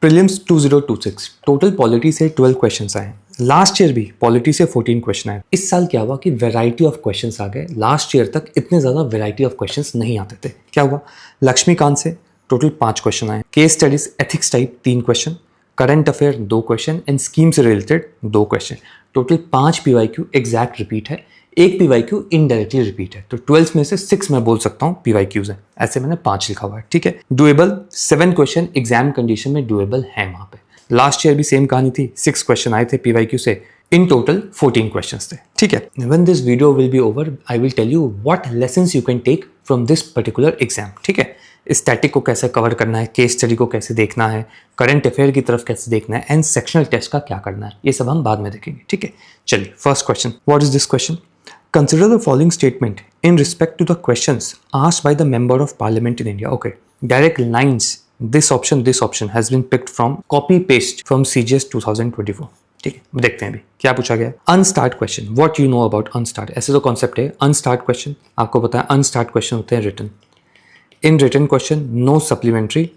Prelims 2026 total polity से 12 questions आए। Last year भी पॉलिटी से 14 क्वेश्चन आए। इस साल क्या हुआ कि वैरायटी ऑफ क्वेश्चंस आ गए। लास्ट ईयर तक इतने ज़्यादा वैरायटी ऑफ क्वेश्चंस नहीं आते थे। क्या हुआ, लक्ष्मीकांत से टोटल 5 क्वेश्चन आए, case studies ethics type 3 question, current affair 2 question and scheme से related 2 question. Total 5 PYQ exact repeat है, एक PYQ इनडायरेक्टली रिपीट है। तो 12 में से 6 मैं बोल सकता हूँ PYQs है, ऐसे मैंने 5 लिखा हुआ है। ठीक है, डुएबल 7 क्वेश्चन एग्जाम कंडीशन में डुएबल है वहां पे। लास्ट ईयर भी सेम कहानी थी, 6 क्वेश्चन आए थे PYQ से, इन टोटल 14 क्वेश्चंस थे। ठीक है, when this video will be over I will tell you what lessons you can take from this particular exam. ठीक है, स्टैटिक को कैसे कवर करना है, केस स्टडी को कैसे देखना है, करंट अफेयर की तरफ कैसे देखना है एंड सेक्शनल टेस्ट का क्या करना है, ये सब हम बाद में देखेंगे। ठीक है, चलिए first question, what is this question? Consider the following statement in respect to the questions asked by the member of parliament in India. Okay, direct lines. This option has been picked from copy paste from CGS 2024. ठीक है, देखते हैं अभी क्या पूछा गया। Unstarred question. What you know about unstarred? ऐसे तो कॉन्सेप्ट है unstarred question, आपको पता है unstarred question होते हैं written. In written question, no supplementary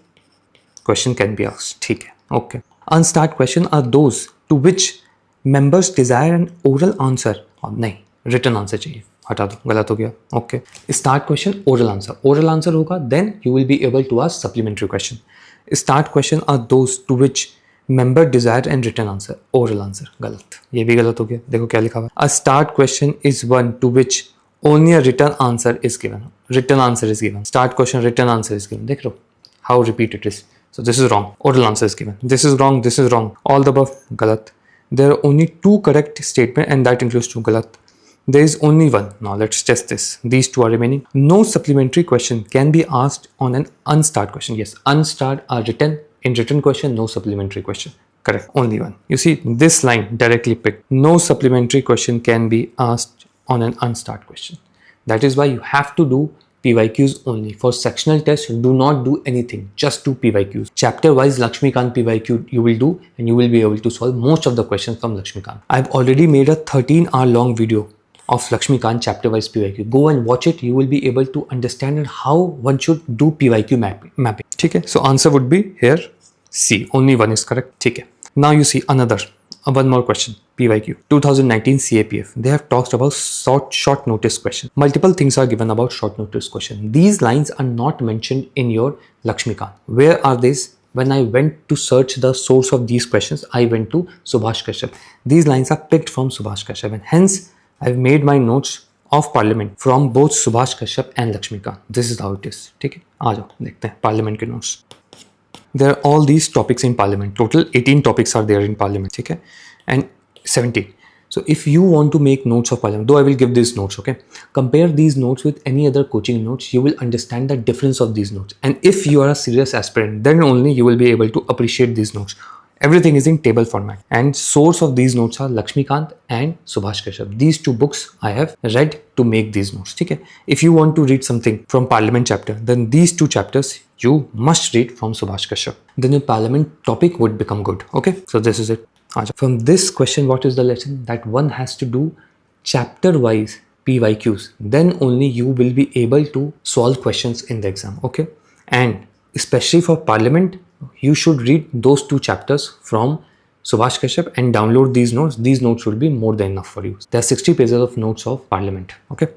question can be asked. ठीक है, okay. Unstarred question are those to which members desire an oral answer. और नहीं, रिटर्न आंसर चाहिए, हटा दो, गलत हो गया। Okay, start question oral answer, oral answer होगा then you will be able to ask supplementary question. Start question are those to which member desire and return answer, oral answer, गलत, ये भी गलत हो गया। देखो क्या लिखा हुआ, a start question is one to which only a return answer is given, return answer is given, start question return answer is given. देख लो how repeat it is, so this is wrong, oral answer is given, this is wrong, this is wrong, all the above गलत। There are only 2 correct statement and that includes 2 गलत। There is only one. Now let's test this. These 2 are remaining. No supplementary question can be asked on an unstarred question. Yes, unstarred are written in written question, no supplementary question. Correct. Only one. You see this line directly picked. No supplementary question can be asked on an unstarred question. That is why you have to do PYQs only. For sectional test, do not do anything. Just do PYQs. Chapter wise Lakshmikant PYQ you will do and you will be able to solve most of the questions from Lakshmikant. I've already made a 13-hour long video of Lakshmikant chapter wise PYQ. Go and watch it. You will be able to understand how one should do PYQ mapping. ठीक है, so answer would be here C. Only one is correct. ठीक है. Now you see another, one more question. PYQ 2019 CAPF. They have talked about short notice question. Multiple things are given about short notice question. These lines are not mentioned in your Lakshmikant. Where are these? When I went to search the source of these questions, I went to Subhash Kashyap. These lines are picked from Subhash Kashyap and hence I've made my notes of parliament from both Subhash Kashyap and Lakshmikant. This is how it is. ठीक है, आ जाओ देखते हैं parliament के notes. There are all these topics in parliament. Total 18 topics are there in parliament. ठीक है, and 17. So if you want to make notes of parliament, though I will give these notes, okay, compare these notes with any other coaching notes, you will understand the difference of these notes. And if you are a serious aspirant, then only you will be able to appreciate these notes. Everything is in table format and source of these notes are Lakshmikant and Subhash Kashyap. These 2 books I have read to make these notes. Okay? If you want to read something from parliament chapter, then these 2 chapters you must read from Subhash Kashyap. Then your parliament topic would become good. Okay? So this is it. From this question, what is the lesson? That one has to do chapter wise PYQs. Then only you will be able to solve questions in the exam. Okay? And especially for parliament, you should read those 2 chapters from Subhash Kashyap and download these notes. These notes will be more than enough for you. There are 60 pages of notes of parliament. Okay.